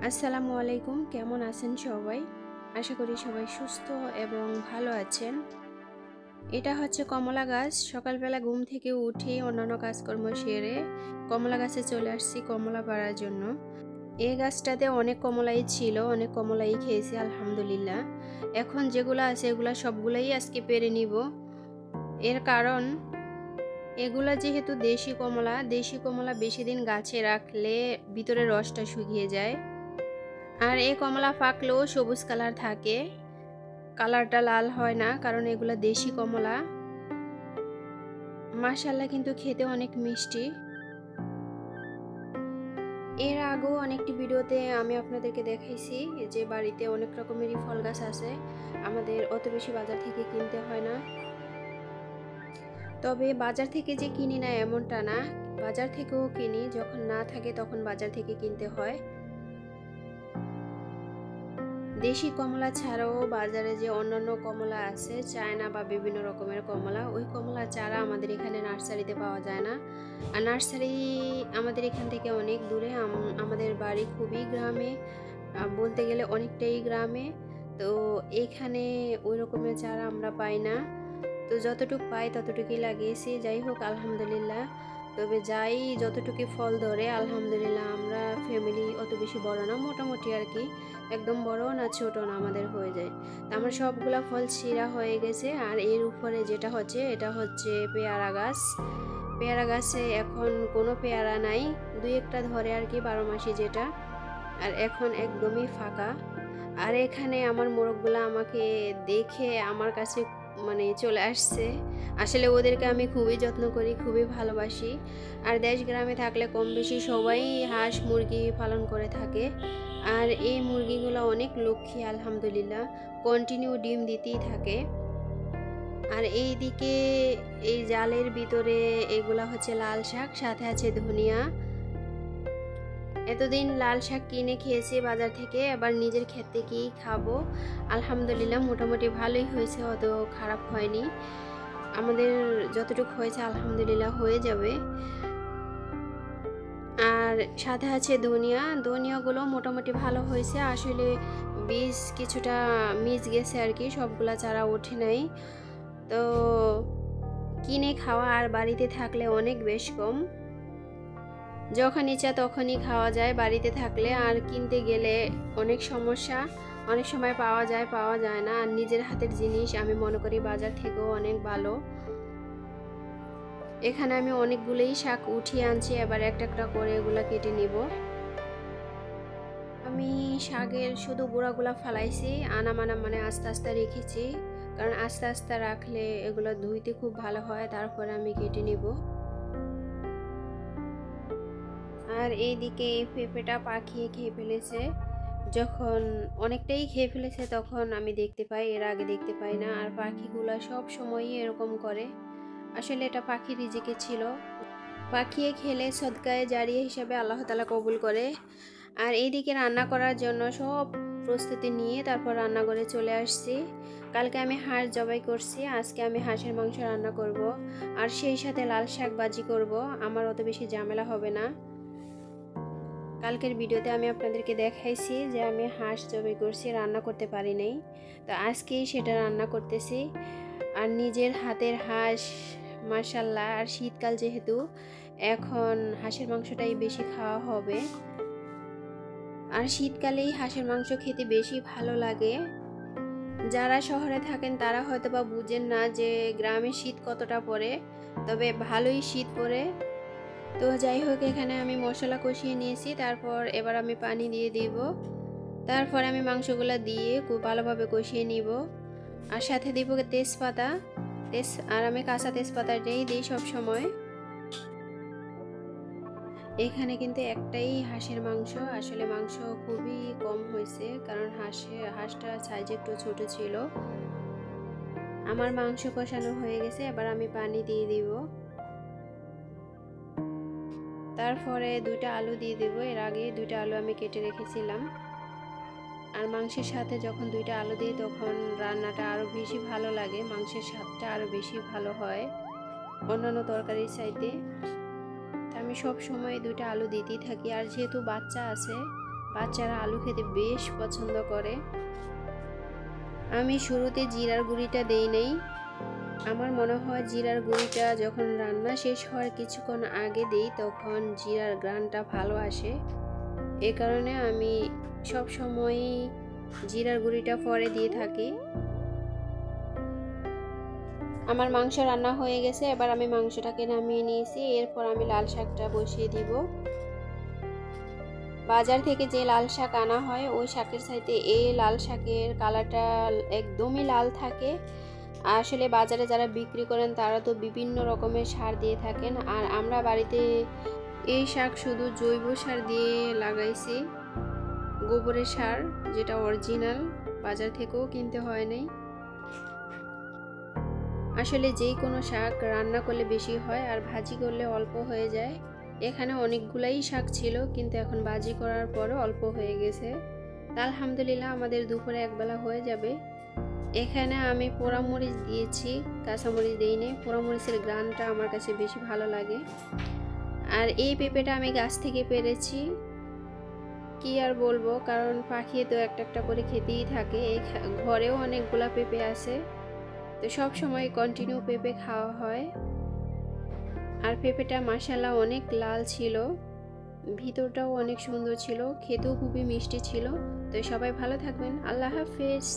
আসসালামু আলাইকুম, কেমন আছেন সবাই? আশা করি সবাই সুস্থ এবং ভালো আছেন। এটা হচ্ছে কমলা গাছ। সকালবেলা ঘুম থেকে উঠে অন্যান্য কাজকর্ম সেরে কমলা গাছে চলে আসছি কমলা পাড়ার জন্য। এই গাছটাতে অনেক কমলাই ছিল, অনেক কমলাই খেয়েছি আলহামদুলিল্লাহ। এখন যেগুলো আছে এগুলা সবগুলাই আজকে পেরে নিব। এর কারণ এগুলা যেহেতু দেশি কমলা বেশি দিন গাছে রাখলে ভিতরে রসটা শুকিয়ে যায়। আর এই কমলা পাকলেও সবুজ কালার থাকে, কালারটা লাল হয় না, কারণ এগুলা দেশি কমলা। মাশাআল্লাহ কিন্তু খেতে অনেক মিষ্টি। এর আগেও অনেকটি ভিডিওতে আমি আপনাদেরকে দেখাইছি যে বাড়িতে অনেক রকমেরই ফল গাছ আছে, আমাদের অত বেশি বাজার থেকে কিনতে হয় না। তবে বাজার থেকে যে কিনি না এমনটা না, বাজার থেকেও কিনি, যখন না থাকে তখন বাজার থেকে কিনতে হয়। দেশি কমলা ছাড়াও বাজারে যে অন্যান্য কমলা আছে, চায়না বা বিভিন্ন রকমের কমলা, ওই কমলা চারা আমাদের এখানে নার্সারিতে পাওয়া যায় না। আর নার্সারি আমাদের এখান থেকে অনেক দূরে, আমাদের বাড়ি খুবই গ্রামে, বলতে গেলে অনেকটাই গ্রামে। তো এখানে ওই রকমের চারা আমরা পাই না। তো যতটুকু পাই ততটুকুই লাগিয়েছি, যাই হোক আলহামদুলিল্লাহ। তবে যাই যতটুকু ফল ধরে আলহামদুলিল্লাহ। আমরা ফ্যামিলি অত বেশি বড় না, মোটামুটি আর কি, একদম বড় না ছোট না, আমাদের হয়ে যায়। তো আমার সবগুলা ফল ছিঁড়া হয়ে গেছে। আর এর উপরে যেটা হচ্ছে এটা হচ্ছে পেয়ারা গাছ। পেয়ারা গাছে এখন কোনো পেয়ারা নাই, দুই একটা ধরে আর কি, 12 মাসি যেটা। আর এখন একদমই ফাঁকা। আর এখানে আমার মোরগগুলা আমাকে দেখে আমার কাছে মানে চলে আসছে। আসলে ওদেরকে আমি খুবই যত্ন করি, খুবই ভালোবাসি। আর দেশ গ্রামে থাকলে কম বেশি সবাই হাঁস মুরগি পালন করে থাকে। আর এই মুরগিগুলো অনেক লক্ষ্মী আলহামদুলিল্লাহ, কন্টিনিউ ডিম দিতেই থাকে। আর এই দিকে এই জালের ভিতরে এগুলা হচ্ছে লাল শাক, সাথে আছে ধনিয়া। এতদিন লাল শাক কিনে খেয়েছি বাজার থেকে, আবার নিজের ক্ষেত থেকেই খাবো। আলহামদুলিল্লাহ মোটামুটি ভালোই হয়েছে, অত খারাপ হয়নি। আমাদের যতটুকু হয়েছে আলহামদুলিল্লাহ হয়ে যাবে। আর সাথে আছে ধনিয়াগুলো মোটামুটি ভালো হয়েছে। আসলে বীজ কিছুটা মিস গেছে আর কি, সবগুলা চারা ওঠে নাই। তো কিনে খাওয়া আর বাড়িতে থাকলে অনেক বেশ কম। যখন ইচ্ছা তখনই খাওয়া যায় বাড়িতে থাকলে, আর কিনতে গেলে অনেক সমস্যা, অনেক সময় পাওয়া যায় পাওয়া যায় না। আর নিজের হাতের জিনিস আমি মনে করি বাজার থেকেও অনেক ভালো। এখানে আমি অনেকগুলোই শাক উঠিয়ে আনছি, এবার একটা একটা করে এগুলা কেটে নিব। আমি শাকের শুধু গুঁড়াগুলা ফালাইছি, আনামানা মানে আস্তে আস্তে রেখেছি, কারণ আস্তে আস্তে রাখলে এগুলো ধুইতে খুব ভালো হয়। তারপরে আমি কেটে নিব। আর এইদিকে এই পেঁপেটা পাখিয়ে খেয়ে ফেলেছে। যখন অনেকটাই খেয়ে ফেলেছে তখন আমি দেখতে পাই, এর আগে দেখতে পাই না। আর পাখিগুলা সব সময়ই এরকম করে। আসলে এটা পাখির রিজিকে ছিল, পাখিয়ে খেলে সদকায়ে জারিয়া হিসাবে আল্লাহ তাআলা কবুল করে। আর এইদিকে রান্না করার জন্য সব প্রস্তুতি নিয়ে তারপর রান্নাঘরে চলে আসছি। কালকে আমি হাঁস জবাই করছি, আজকে আমি হাঁসের মাংস রান্না করব। আর সেই সাথে লাল শাক ভাজি করব। আমার অত বেশি ঝামেলা হবে না। কালকের ভিডিওতে আমি আপনাদেরকে দেখাইছি যে আমি হাঁস জবাই করছি, রান্না করতে পারি নাই। তো আজকেই সেটা রান্না করতেছি। আর নিজের হাতের হাঁস মাশাল্লাহ। আর শীতকাল যেহেতু, এখন হাঁসের মাংসটাই বেশি খাওয়া হবে। আর শীতকালেই হাঁসের মাংস খেতে বেশি ভালো লাগে। যারা শহরে থাকেন তারা হয়তো বা বুঝেন না যে গ্রামে শীত কতটা পড়ে, তবে ভালোই শীত পড়ে। তো যাই হোক, এখানে আমি মশলা কষিয়ে নিয়েছি, তারপর এবার আমি পানি দিয়ে দিব। তারপর আমি মাংসগুলো দিয়ে খুব ভালোভাবে কষিয়ে নিব। আর সাথে দিব তেজপাতা। আর আমি কাঁচা তেজপাতাটাই দিই সব সময়। এখানে কিন্তু একটাই হাঁসের মাংস, আসলে মাংস খুবই কম হয়েছে, কারণ হাঁসটার সাইজ একটু ছোট ছিল। আমার মাংস কষানো হয়ে গেছে, এবার আমি পানি দিয়ে দিব। তারপরে 2টা আলু দিয়ে দেব। এর আগে 2টা আলু আমি কেটে রেখেছিলাম। আর মাংসের সাথে যখন 2টা আলু দিই তখন রান্নাটা আরও বেশি ভালো লাগে, মাংসের স্বাদটা আরও বেশি ভালো হয় অন্যান্য তরকারির চাইতে। আমি সব সময় 2টা আলু দিতেই থাকি। আর যেহেতু বাচ্চা আছে বাচ্চারা আলু খেতে বেশ পছন্দ করে। আমি শুরুতে জিরার গুঁড়িটা দেই নাই। আমার মনে হয় জিরার গুঁড়িটা যখন রান্না শেষ হওয়ার কিছুক্ষণ আগে দেই তখন জিরার ঘ্রাণটা ভালো আসে। এ কারণে আমি সব সময়ই জিরার গুঁড়িটা পরে দিয়ে থাকি। আমার মাংস রান্না হয়ে গেছে, এবার আমি মাংসটাকে নামিয়ে নিয়েছি। এরপর আমি লাল শাকটা বসিয়ে দিব। বাজার থেকে যে লাল শাক আনা হয় ওই শাকের চাইতে এই লাল শাকের কালারটা একদমই লাল থাকে। আসলে বাজারে যারা বিক্রি করেন তারা তো বিভিন্ন রকমের সার দিয়ে থাকেন, আর আমরা বাড়িতে এই শাক শুধু জৈব সার দিয়ে লাগাইছি, গোবরের সার যেটা অরিজিনাল, বাজার থেকেও কিনতে হয় নাই। আসলে যে কোনো শাক রান্না করলে বেশি হয় আর ভাজি করলে অল্প হয়ে যায়। এখানে অনেকগুলাই শাক ছিল কিন্তু এখন ভাজি করার পরও অল্প হয়ে গেছে। আলহামদুলিল্লাহ আমাদের দুপুরে একবেলা হয়ে যাবে। এখানে আমি পোড়ামরিচ দিয়েছি, কাঁচামরিচ দিইনি। পোড়ামরিচের ঘ্রাণটা আমার কাছে বেশি ভালো লাগে। আর এই পেঁপেটা আমি গাছ থেকে পেরেছি, কি আর বলবো, কারণ পাখি তো একটা একটা করে খেতেই থাকে। ঘরেও অনেকগুলা পেঁপে আছে, তো সব সময় কন্টিনিউ পেঁপে খাওয়া হয়। আর পেঁপেটা মাশাআল্লাহ অনেক লাল ছিল, ভিতরটাও অনেক সুন্দর ছিল, খেতেও খুবই মিষ্টি ছিল। তো সবাই ভালো থাকবেন, আল্লাহ হাফেজ।